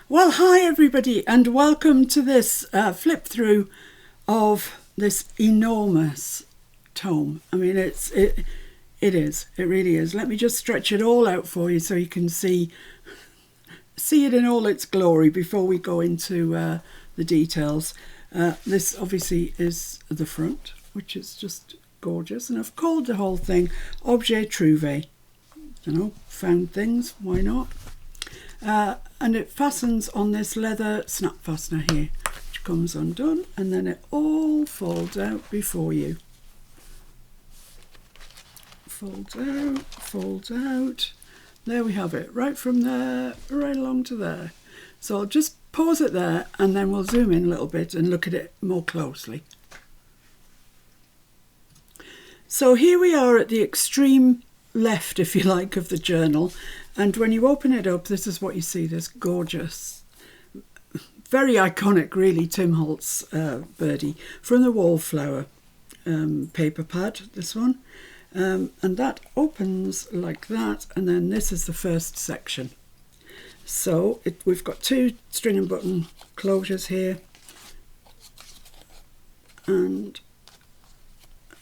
Well, hi everybody, and welcome to this flip through of this enormous tome. I mean, it really is. Let me just stretch it all out for you so you can see it in all its glory before we go into the details. This obviously is the front, which is just gorgeous, and I've called the whole thing Objet Trouvé. You know, found things, why not? And it fastens on this leather snap fastener here, which comes undone, and then it all folds out before you. Folds out. There we have it, right from there, right along to there. So I'll just pause it there, and then we'll zoom in a little bit and look at it more closely. So here we are at the extreme left, if you like, of the journal, and when you open it up, this is what you see, this gorgeous, very iconic really, Tim Holtz birdie from the Wallflower paper pad, this one, and that opens like that, and then this is the first section. So we've got two string and button closures here, and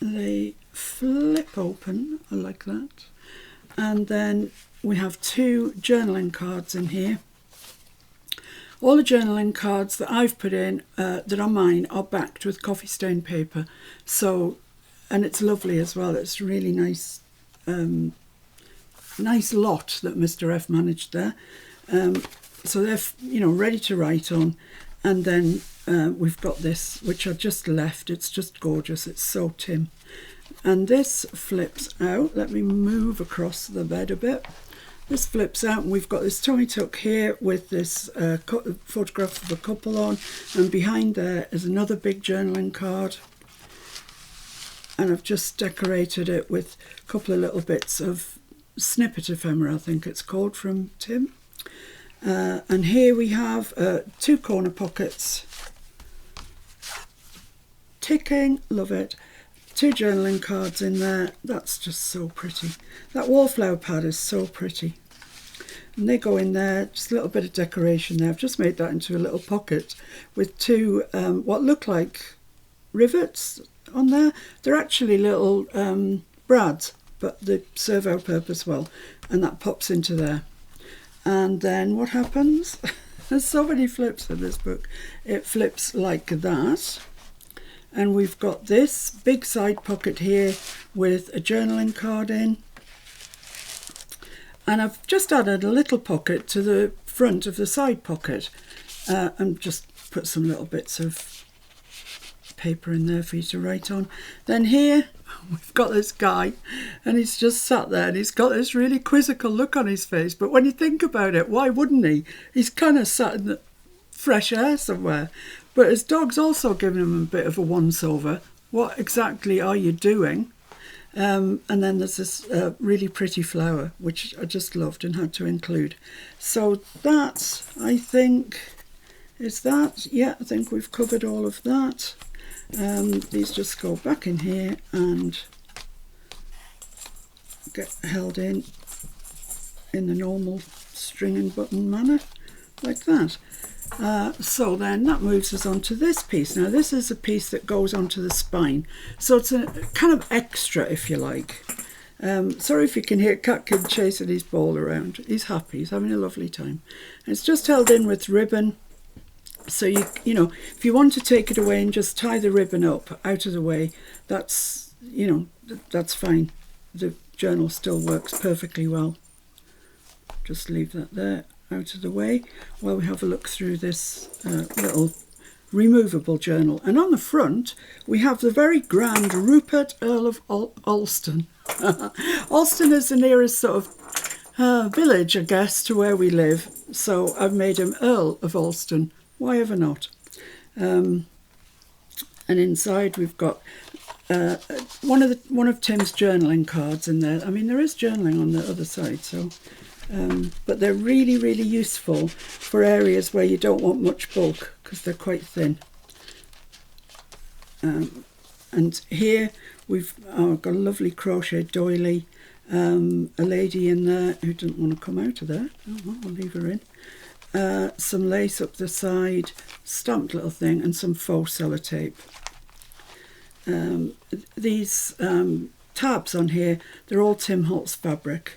they flip open like that, and then we have two journaling cards in here. All the journaling cards that I've put in that are mine are backed with coffee stain paper, so, and it's lovely as well. It's a really nice nice lot that Mr. F managed there. So they're, you know, ready to write on. And then we've got this, which I just left. It's just gorgeous. It's so Tim. And this flips out. Let me move across the bed a bit. This flips out, and we've got this Tommy tuck here with this photograph of a couple on, and behind there is another big journaling card. And I've just decorated it with a couple of little bits of snippet ephemera, I think it's called, from Tim. And here we have two corner pockets. Ticking, love it. Two journaling cards in there. That's just so pretty. That wallflower pad is so pretty. And they go in there, just a little bit of decoration there. I've just made that into a little pocket with two what look like rivets on there. They're actually little brads, but they serve our purpose well. And that pops into there. And then what happens? There's so many flips in this book. It flips like that. And we've got this big side pocket here with a journaling card in. And I've just added a little pocket to the front of the side pocket and just put some little bits of paper in there for you to write on. Then here we've got this guy, and he's just sat there, and he's got this really quizzical look on his face. But when you think about it, why wouldn't he? He's kind of sat in the fresh air somewhere. But his dog's also giving him a bit of a once-over. What exactly are you doing? And then there's this really pretty flower, which I just loved and had to include. So that, I think, is that. Yeah, I think we've covered all of that. These just go back in here and get held in the normal string and button manner, like that. So then that moves us on to this piece. Now this is a piece that goes onto the spine, so it's a kind of extra, if you like. Sorry if you can hear Catkid chasing his ball around. He's happy, he's having a lovely time. And it's just held in with ribbon, so you know, if you want to take it away and just tie the ribbon up out of the way, that's, you know, that's fine. The journal still works perfectly well. Just leave that there out of the way while we have a look through this little removable journal. And on the front we have the very grand Rupert, Earl of Alston. Alston is the nearest sort of village, I guess, to where we live, so I've made him Earl of Alston. Why ever not? And inside we've got one of Tim's journaling cards in there. I mean, there is journaling on the other side, so but they're really, really useful for areas where you don't want much bulk, because they're quite thin. And here we've got a lovely crochet doily, a lady in there who didn't want to come out of there. Oh, well, I'll leave her in. some lace up the side, stamped little thing, and some faux sellotape. These tabs on here, they're all Tim Holtz fabric.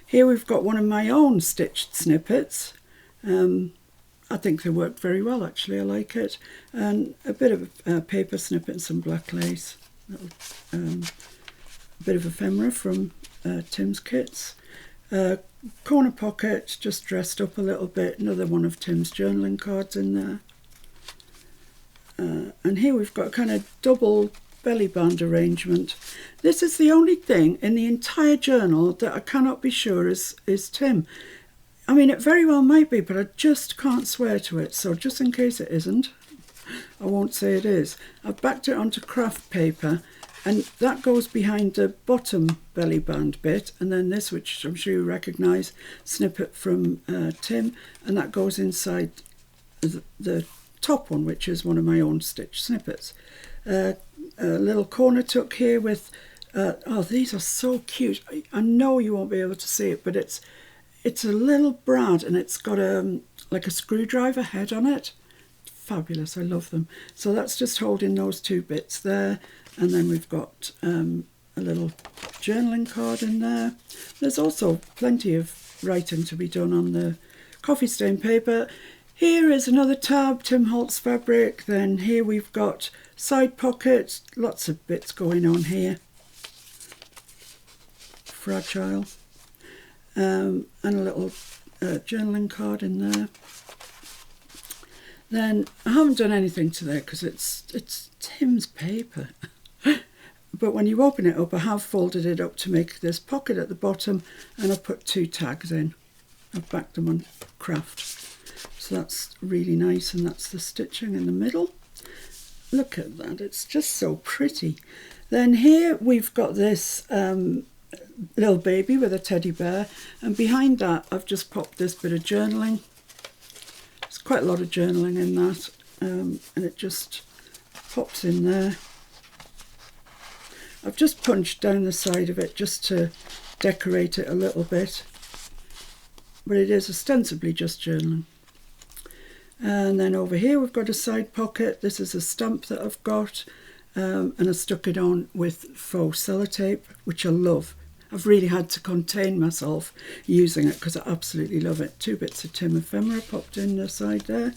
Here we've got one of my own stitched snippets. I think they work very well, actually. I like it. And a bit of a paper snippet and some black lace. A bit of ephemera from Tim's kits. Corner pocket, just dressed up a little bit. Another one of Tim's journaling cards in there. And here we've got kind of double belly band arrangement. This is the only thing in the entire journal that I cannot be sure is Tim. I mean, it very well might be, but I just can't swear to it. So just in case it isn't, I won't say it is. I've backed it onto craft paper, and that goes behind the bottom belly band bit, and then this, which I'm sure you recognise, snippet from Tim, and that goes inside the top one, which is one of my own stitched snippets. A little corner tuck here with, oh, these are so cute. I know you won't be able to see it, but it's a little brad, and it's got like a screwdriver head on it. Fabulous, I love them. So that's just holding those two bits there, and then we've got a little journaling card in there. There's also plenty of writing to be done on the coffee stain paper. Here is another tab, Tim Holtz fabric. Then here we've got side pockets, lots of bits going on here. Fragile. And a little journaling card in there. Then I haven't done anything to there because it's Tim's paper. But when you open it up, I have folded it up to make this pocket at the bottom, and I've put two tags in. I've backed them on craft. So that's really nice, and that's the stitching in the middle. Look at that, it's just so pretty. Then here we've got this little baby with a teddy bear, and behind that I've just popped this bit of journaling. There's quite a lot of journaling in that, and it just pops in there. I've just punched down the side of it just to decorate it a little bit, but it is ostensibly just journaling. And then over here we've got a side pocket. This is a stamp that I've got, and I stuck it on with faux sellotape, which I love. I've really had to contain myself using it because I absolutely love it. Two bits of Tim ephemera popped in the side there.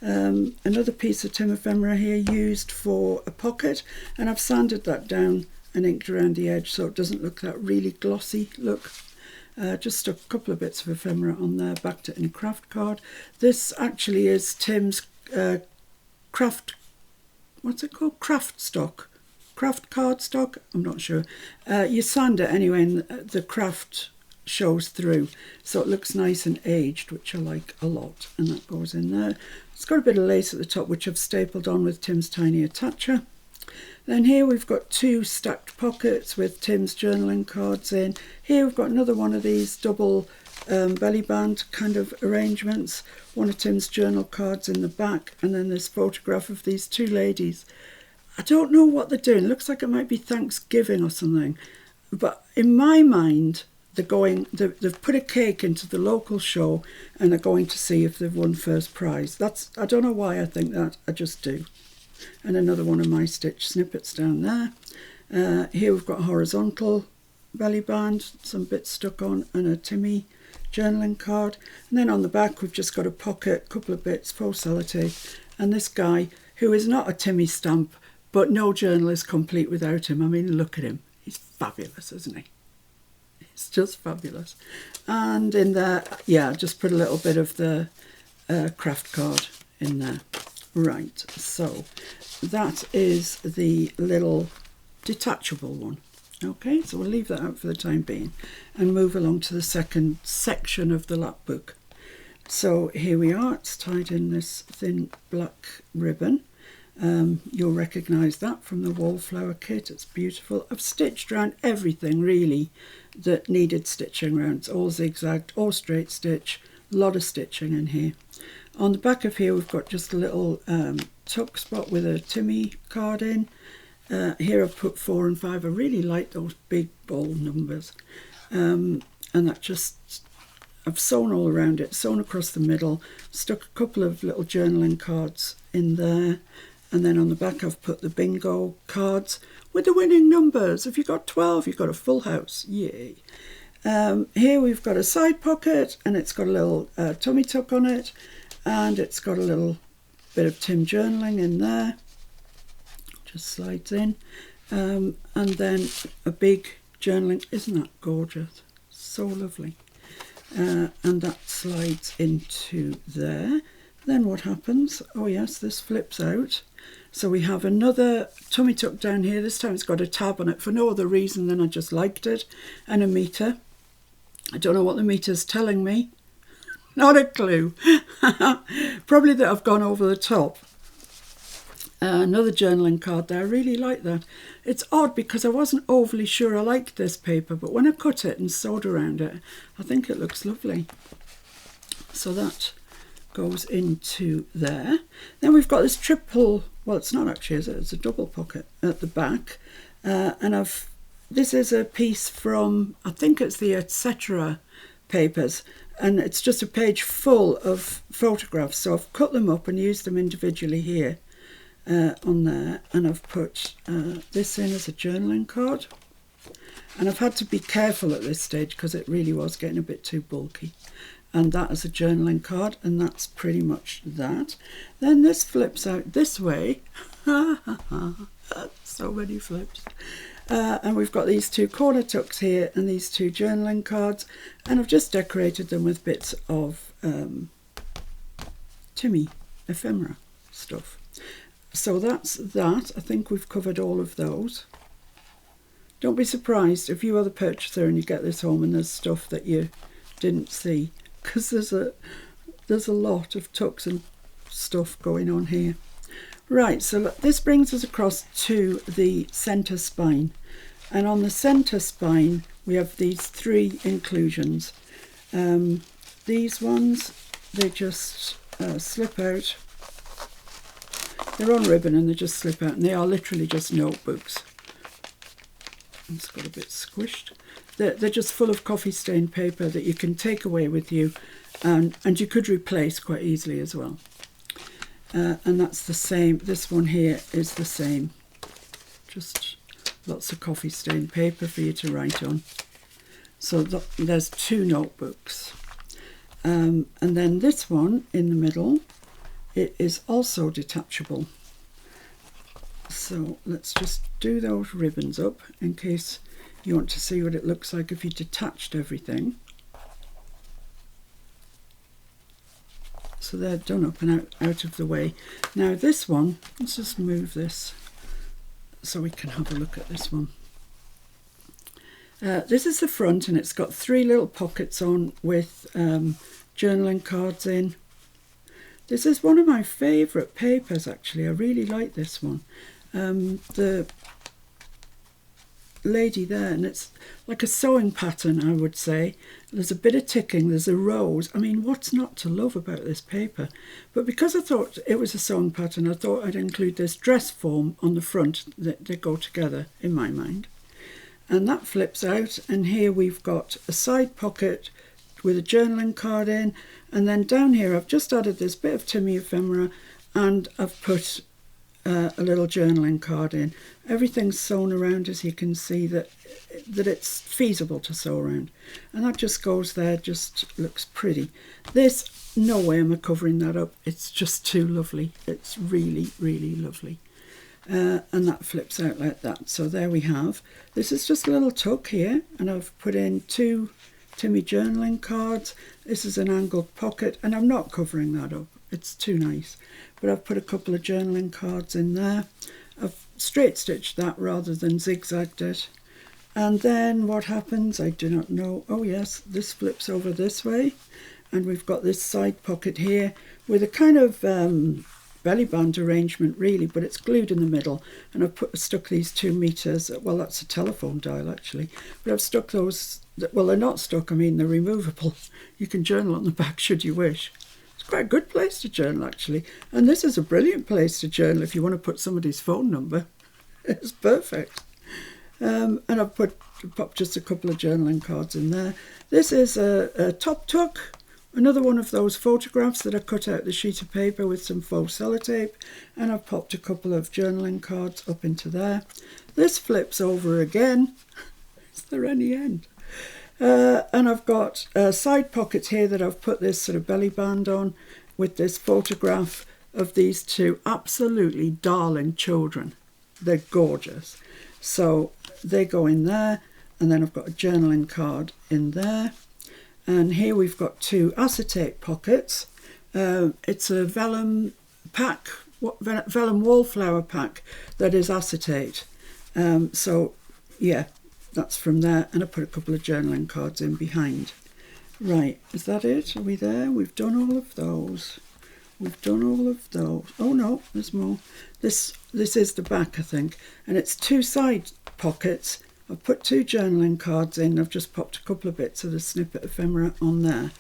Another piece of Tim ephemera here used for a pocket, and I've sanded that down and inked around the edge so it doesn't look that really glossy look. Just stuck a couple of bits of ephemera on there, backed it in craft card. This actually is Tim's craft, what's it called? Craft stock. Craft card stock? I'm not sure. You sand it anyway, and the craft shows through. So it looks nice and aged, which I like a lot. And that goes in there. It's got a bit of lace at the top, which I've stapled on with Tim's Tiny Attacher. Then here we've got two stacked pockets with Tim's journaling cards in. Here we've got another one of these double belly band kind of arrangements. One of Tim's journal cards in the back, and then this photograph of these two ladies. I don't know what they're doing. It looks like it might be Thanksgiving or something. But in my mind, they've put a cake into the local show, and they're going to see if they've won first prize. I don't know why I think that. I just do. And another one of my stitch snippets down there. Here we've got a horizontal belly band, some bits stuck on, and a Timmy journaling card. And then on the back we've just got a pocket, couple of bits, faux sellotape, and this guy who is not a Timmy stamp, but no journal is complete without him. I mean, look at him. He's fabulous, isn't he? It's just fabulous. And in there, yeah, just put a little bit of the craft card in there. Right, so that is the little detachable one. Okay, so we'll leave that out for the time being and move along to the second section of the lap book. So here we are, it's tied in this thin black ribbon. You'll recognise that from the wallflower kit, it's beautiful. I've stitched around everything really that needed stitching around. It's all zigzagged, all straight stitch, a lot of stitching in here. On the back of here we've got just a little tuck spot with a Timmy card in. Here I've put 4 and 5. I really like those big bold numbers. And that just I've sewn all around it, sewn across the middle, stuck a couple of little journaling cards in there, and then on the back I've put the bingo cards with the winning numbers. If you got 12, you've got a full house. Yay. Here we've got a side pocket, and it's got a little tummy tuck on it, and it's got a little bit of Tim journaling in there. Just slides in. And then a big journaling. Isn't that gorgeous? So lovely. And that slides into there. Then what happens? Oh yes, this flips out. So we have another tummy tuck down here. This time it's got a tab on it for no other reason than I just liked it. And a meter. I don't know what the meter's telling me. Not a clue. Probably that I've gone over the top. Another journaling card there. I really like that. It's odd because I wasn't overly sure I liked this paper, but when I cut it and sewed around it, I think it looks lovely. So that goes into there. Then we've got this triple, well, it's not actually, is it? It's a double pocket at the back. And this is a piece from, I think it's the Etc. papers, and it's just a page full of photographs. So I've cut them up and used them individually here. On there, and I've put this in as a journaling card, and I've had to be careful at this stage because it really was getting a bit too bulky, and that is a journaling card, and that's pretty much that. Then this flips out this way. So many flips. And we've got these two corner tucks here and these two journaling cards, and I've just decorated them with bits of Timmy ephemera stuff. So that's that. I think we've covered all of those. Don't be surprised if you are the purchaser and you get this home and there's stuff that you didn't see, because there's a lot of tucks and stuff going on here. Right, so look, this brings us across to the centre spine, and on the centre spine we have these three inclusions. These ones, they just slip out. They're on ribbon and they just slip out, and they are literally just notebooks. It's got a bit squished. They're just full of coffee stained paper that you can take away with you, and you could replace quite easily as well. And that's the same. This one here is the same. Just lots of coffee stained paper for you to write on. So there's two notebooks. And then this one in the middle, it is also detachable. So let's just do those ribbons up in case you want to see what it looks like if you detached everything. So they're done up and out of the way. Now this one, let's just move this so we can have a look at this one. This is the front, and it's got three little pockets on with journaling cards in. This is one of my favourite papers, actually. I really like this one. The lady there, and it's like a sewing pattern, I would say. There's a bit of ticking, there's a rose. I mean, what's not to love about this paper? But because I thought it was a sewing pattern, I thought I'd include this dress form on the front. That they go together in my mind. And that flips out, and here we've got a side pocket with a journaling card in, and then down here I've just added this bit of Timmy ephemera, and I've put a little journaling card in. Everything's sewn around, as you can see, that it's feasible to sew around, and that just goes there, just looks pretty. This, no way am I covering that up. It's just too lovely. It's really, really lovely. And that flips out like that. So there we have. This is just a little tuck here, and I've put in two Timmy journaling cards. This is an angled pocket, and I'm not covering that up. It's too nice. But I've put a couple of journaling cards in there. I've straight stitched that rather than zigzagged it. And then what happens, I do not know. Oh yes, this flips over this way, and we've got this side pocket here with a kind of belly band arrangement really, but it's glued in the middle, and I've stuck these 2 meters. Well, that's a telephone dial actually, but I've stuck those. Well, they're not stuck, I mean they're removable. You can journal on the back should you wish. It's quite a good place to journal actually, and this is a brilliant place to journal if you want to put somebody's phone number. It's perfect. And I've put pop just a couple of journaling cards in there. This is a top tuck, another one of those photographs that I cut out the sheet of paper with some faux sellotape, and I've popped a couple of journaling cards up into there. This flips over again. Is there any end? And I've got side pockets here that I've put this sort of belly band on with this photograph of these two absolutely darling children. They're gorgeous. So they go in there, and then I've got a journaling card in there. And here we've got two acetate pockets. It's a vellum pack, vellum wallflower pack that is acetate. So yeah, that's from there, and I put a couple of journaling cards in behind. Right, is that it? Are we there? We've done all of those. We've done all of those. Oh no, there's more. This is the back, I think, and it's two side pockets. I've put two journaling cards in. I've just popped a couple of bits of the snippet ephemera on there.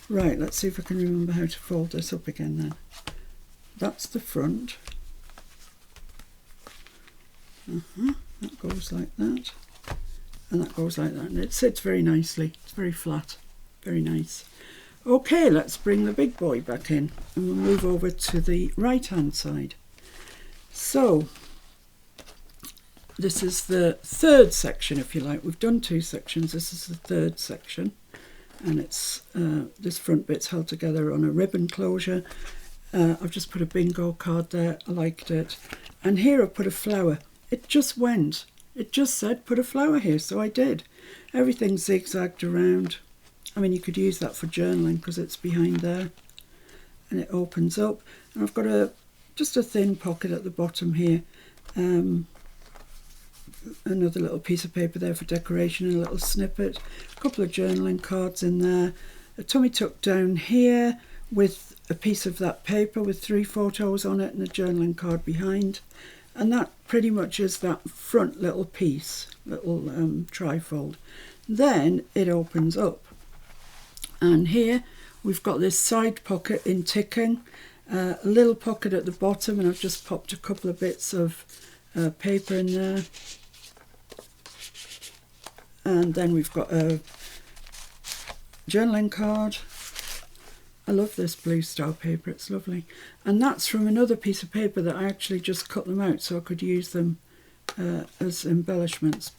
Right, let's see if I can remember how to fold this up again then. That's the front. That goes like that. And that goes like that, and it sits very nicely. It's very flat, very nice. Okay, let's bring the big boy back in, and we'll move over to the right hand side. So this is the third section, if you like. We've done two sections. This is the third section, and it's this front bit's held together on a ribbon closure. I've just put a bingo card there. I liked it, and here I've put a flower. It just went. It just said put a flower here, so I did. Everything zigzagged around. I mean, you could use that for journaling because it's behind there, and it opens up. And I've got just a thin pocket at the bottom here. Another little piece of paper there for decoration, and a little snippet. A couple of journaling cards in there. A tummy tuck down here with a piece of that paper with 3 photos on it, and a journaling card behind. And that pretty much is that front little piece, little trifold. Then it opens up. And here we've got this side pocket in ticking, a little pocket at the bottom, and I've just popped a couple of bits of paper in there. And then we've got a journaling card. I love this blue star paper, it's lovely. And that's from another piece of paper that I actually just cut them out so I could use them as embellishments.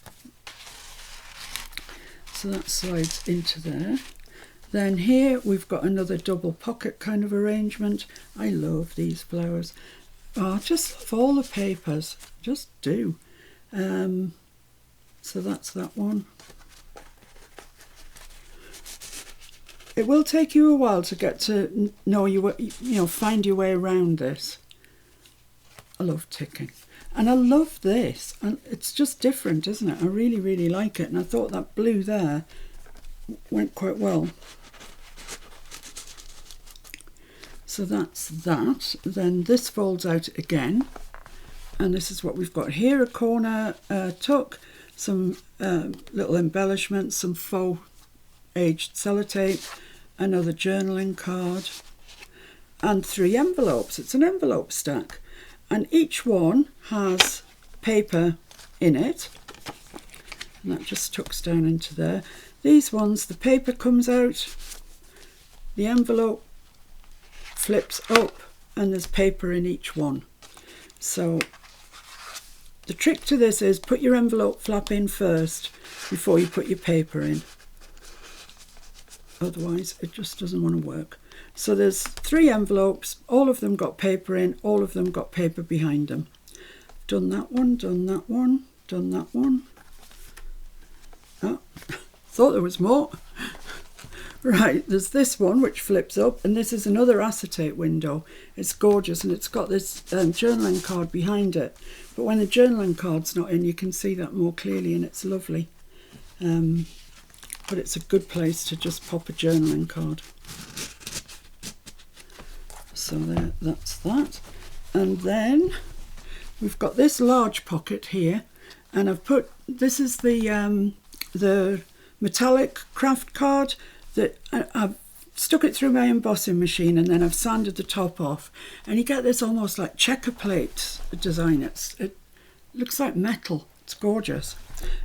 So that slides into there. Then here we've got another double pocket kind of arrangement. I love these flowers. Oh, I just love all the papers, just do. So that's that one. It will take you a while to get to know find your way around this. I love ticking. And I love this. And it's just different, isn't it? I really, really like it. And I thought that blue there went quite well. So that's that. Then this folds out again. And this is what we've got here. A corner tuck, some little embellishments, some faux aged sellotape, another journaling card, and 3 envelopes. It's an envelope stack, and each one has paper in it, and that just tucks down into there. These ones, the paper comes out, the envelope flips up, and there's paper in each one. So the trick to this is put your envelope flap in first before you put your paper in. Otherwise it just doesn't want to work. So there's 3 envelopes, all of them got paper in, all of them got paper behind them. Done that one, done that one, done that one. Oh, thought there was more. Right, there's this one which flips up, and this is another acetate window. It's gorgeous, and it's got this journaling card behind it. But when the journaling card's not in, you can see that more clearly, and it's lovely. But it's a good place to just pop a journaling card. So there, that's that. And then we've got this large pocket here, and I've put, this is the metallic craft card that I've stuck it through my embossing machine, and then I've sanded the top off, and you get this almost like checker plate design. It looks like metal, It's gorgeous.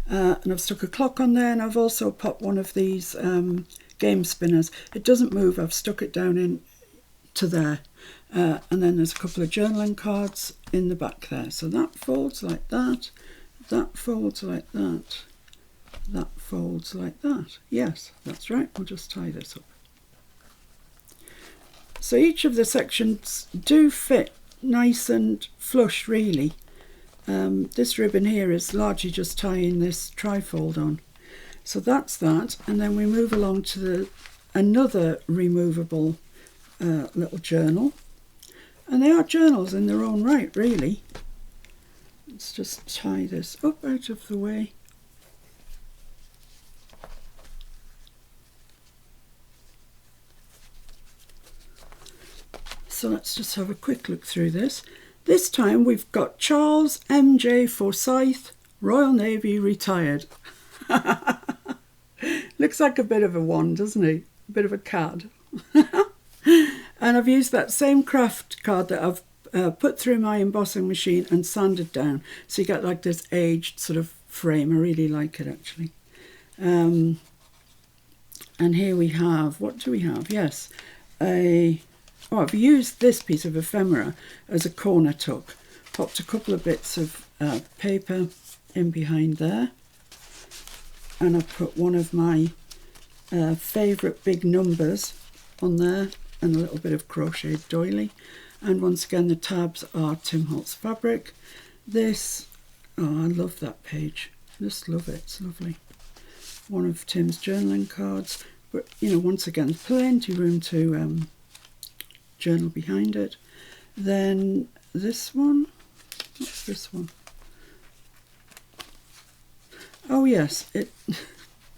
And I've stuck a clock on there, and I've also popped one of these game spinners. It doesn't move. I've stuck it down into there. And then there's a couple of journaling cards in the back there. So that folds like that. That folds like that. That folds like that. Yes, that's right. We'll just tie this up. So each of the sections do fit nice and flush, really. This ribbon here is largely just tying this trifold on. So that's that, and then we move along to another removable little journal. And they are journals in their own right, really. Let's just tie this up out of the way. So let's just have a quick look through this. This time we've got Charles M.J. Forsyth, Royal Navy, retired. Looks like a bit of a one, doesn't he? A bit of a cad. And I've used that same craft card that I've put through my embossing machine and sanded down. So you get like this aged sort of frame. I really like it, actually. And here we have, what do we have? Yes, I've used this piece of ephemera as a corner tuck. Popped a couple of bits of paper in behind there. And I've put one of my favourite big numbers on there and a little bit of crocheted doily. And once again, the tabs are Tim Holtz fabric. This, oh, I love that page. Just love it, it's lovely. One of Tim's journaling cards. But, you know, once again, plenty room to journal behind it. Then this one, what's this one? Oh yes, it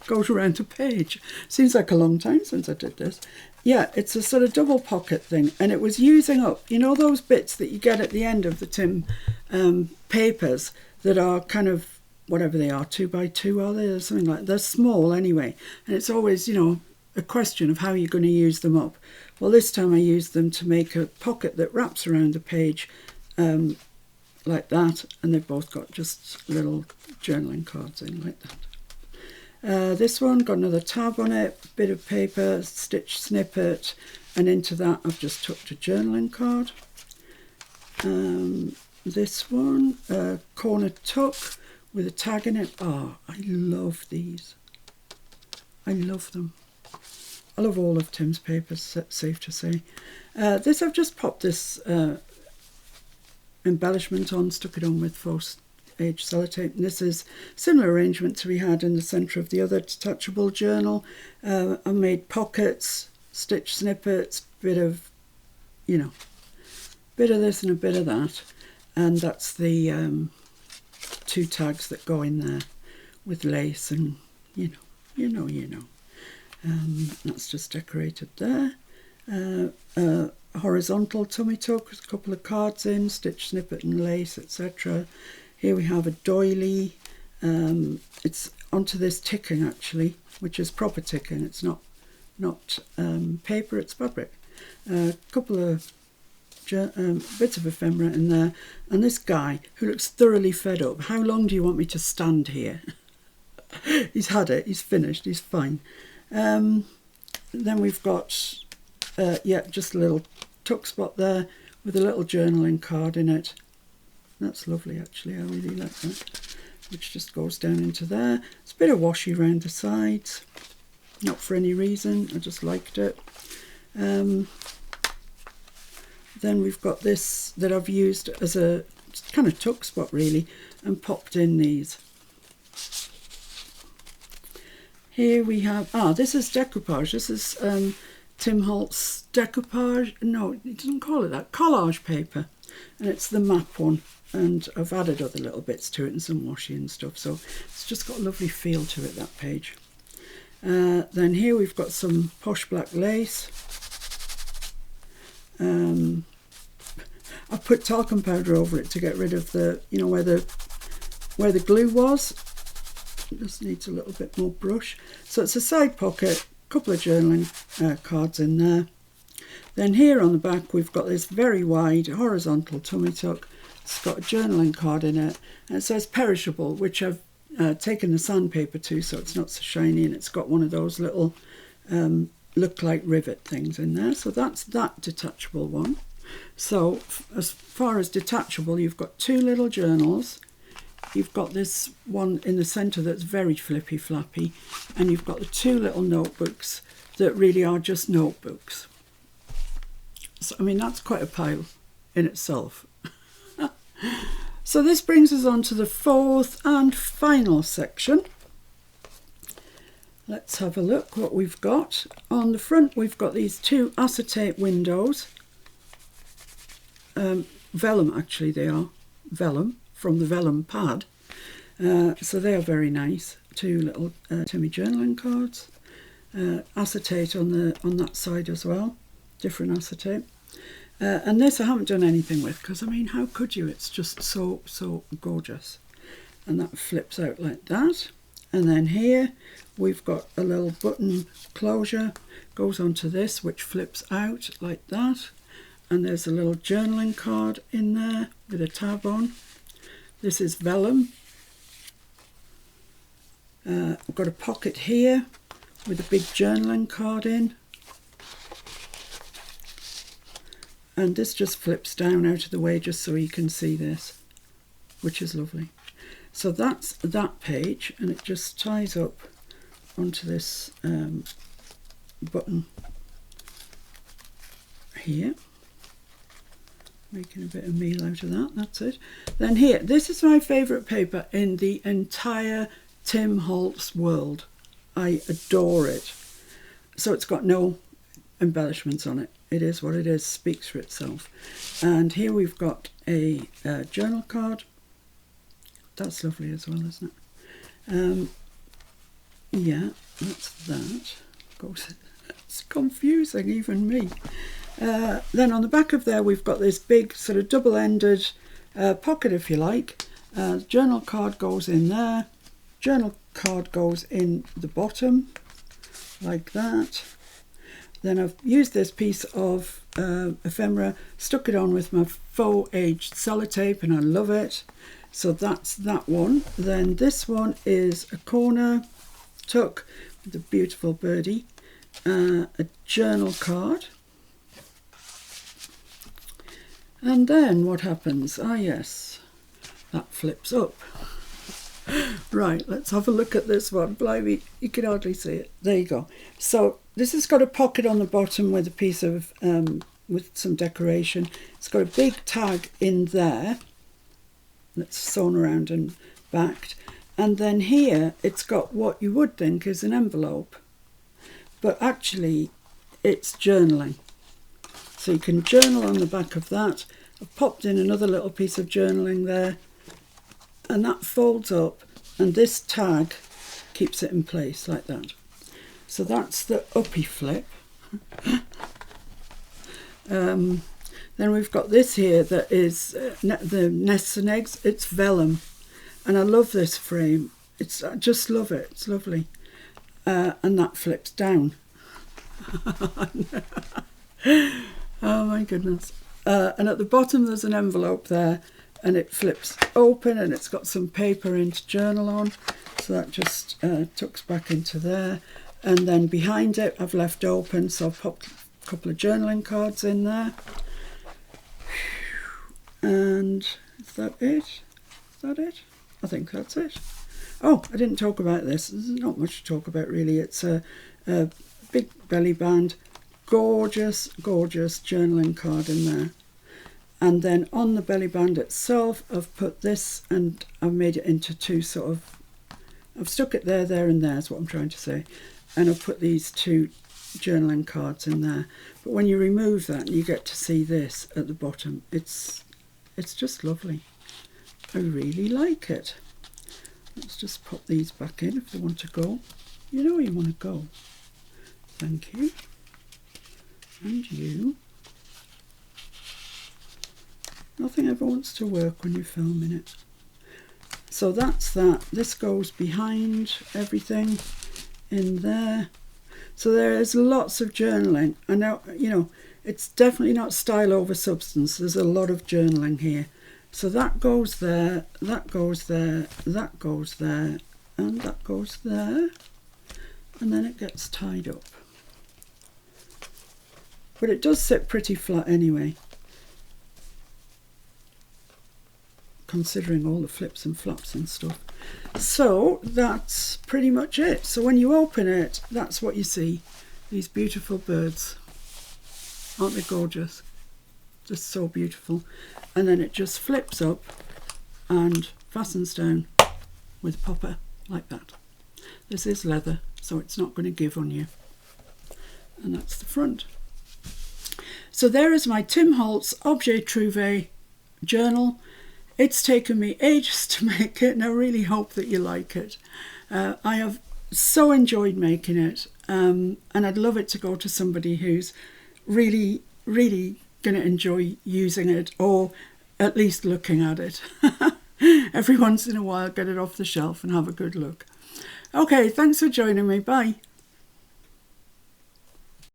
goes around a page. Seems like a long time since I did this. Yeah, it's a sort of double pocket thing, and it was using up, you know, those bits that you get at the end of the Tim papers that are kind of, whatever they are, 2 by 2 are they, or something like that. They're small anyway, and it's always, you know, a question of how you're going to use them up. Well, this time I used them to make a pocket that wraps around the page like that, and they've both got just little journaling cards in like that. This one got another tab on it, bit of paper, stitch snippet, and into that I've just tucked a journaling card. This one, corner tuck with a tag in it. Oh, I love these. I love them. I love all of Tim's papers, safe to say. This, I've just popped this embellishment on, stuck it on with faux age sellotape. And this is similar arrangement to we had in the centre of the other detachable journal. I made pockets, stitch snippets, bit of, you know, bit of this and a bit of that. And that's the 2 tags that go in there with lace and, you know. That's just decorated there. Horizontal tummy tuck with a couple of cards in, stitch snippet and lace, etc. Here we have a doily. It's onto this ticking actually, which is proper ticking. It's not paper, it's fabric. A couple of bits of ephemera in there, and this guy who looks thoroughly fed up. How long do you want me to stand here? He's had it, he's finished, he's fine. Then we've got just a little tuck spot there with a little journaling card in it. That's lovely actually, I really like that, which just goes down into there. It's a bit of washi around the sides, not for any reason, I just liked it. Then we've got this that I've used as a kind of tuck spot really, and popped in these. Here we have, this is decoupage. This is Tim Holtz decoupage. No, he doesn't call it that. Collage paper. And it's the map one. And I've added other little bits to it and some washi and stuff. So it's just got a lovely feel to it, that page. Then here we've got some posh black lace. I've put talcum powder over it to get rid of the, you know, where the glue was. It just needs a little bit more brush. So it's a side pocket, a couple of journaling cards in there. Then here on the back we've got this very wide horizontal tummy tuck, It's got a journaling card in it, and it says perishable, which I've taken the sandpaper to, so it's not so shiny, and it's got one of those little look like rivet things in there. So that's that detachable one. So as far as detachable, you've got two little journals. You've got this one in the centre that's very flippy flappy, and you've got the two little notebooks that really are just notebooks. So, I mean, that's quite a pile in itself. So this brings us on to the fourth and final section. Let's have a look what we've got. On the front, we've got these two acetate windows. Vellum, actually, they are. Vellum, from the vellum pad. So they are very nice. Two little Timmy journaling cards. Acetate on that side as well. Different acetate. And this I haven't done anything with, because, I mean, how could you? It's just so gorgeous. And that flips out like that. And then here we've got a little button closure, goes onto this, which flips out like that. And there's a little journaling card in there with a tab on. This is vellum. I've got a pocket here with a big journaling card in. And this just flips down out of the way just so you can see this, which is lovely. So that's that page, and it just ties up onto this button here. Making a bit of meal out of that, that's it. Then here, this is my favourite paper in the entire Tim Holtz world. I adore it. So it's got no embellishments on it. It is what it is, speaks for itself. And here we've got a journal card. That's lovely as well, isn't it? Yeah, that's that. It's confusing, even me. Then on the back of there, we've got this big sort of double-ended pocket, if you like. Journal card goes in there. Journal card goes in the bottom, like that. Then I've used this piece of ephemera, stuck it on with my faux aged sellotape, and I love it. So that's that one. Then this one is a corner tuck with a beautiful birdie, a journal card. And then what happens? Ah, yes, that flips up. Right, let's have a look at this one. Blimey, you can hardly see it. There you go. So this has got a pocket on the bottom with a piece of, with some decoration. It's got a big tag in there that's sewn around and backed. And then here it's got what you would think is an envelope. But actually it's journaling. So you can journal on the back of that. I've popped in another little piece of journaling there. And that folds up, and this tag keeps it in place like that. So that's the uppy flip. Then we've got this here that is the nests and eggs. It's vellum, and I love this frame. I just love it. It's lovely. And that flips down. Oh my goodness. And at the bottom there's an envelope there, and it flips open, and it's got some paper in to journal on. So that just tucks back into there. And then behind it I've left open, so I've popped a couple of journaling cards in there. And is that it? Is that it? I think that's it. Oh, I didn't talk about this. There's not much to talk about really. It's a big belly band. Gorgeous, gorgeous journaling card in there. And then on the belly band itself, I've put this, and I've made it into two sort of, I've stuck it there, there and there is what I'm trying to say. And I've put these two journaling cards in there. But when you remove that, you get to see this at the bottom. It's just lovely. I really like it. Let's just pop these back in if they want to go. You know where you want to go. Thank you. And you. Nothing ever wants to work when you're filming it. So that's that. This goes behind everything in there. So there is lots of journaling. I know, you know, it's definitely not style over substance. There's a lot of journaling here. So that goes there, that goes there, that goes there, and that goes there, and then it gets tied up. But it does sit pretty flat anyway, considering all the flips and flops and stuff. So that's pretty much it. So when you open it, that's what you see. These beautiful birds. Aren't they gorgeous? Just so beautiful. And then it just flips up and fastens down with popper like that. This is leather, so it's not going to give on you. And that's the front. So there is my Tim Holtz Objet Trouvé journal. It's taken me ages to make it, and I really hope that you like it. I have so enjoyed making it, and I'd love it to go to somebody who's really, really going to enjoy using it, or at least looking at it. Every once in a while, get it off the shelf and have a good look. Okay, thanks for joining me. Bye.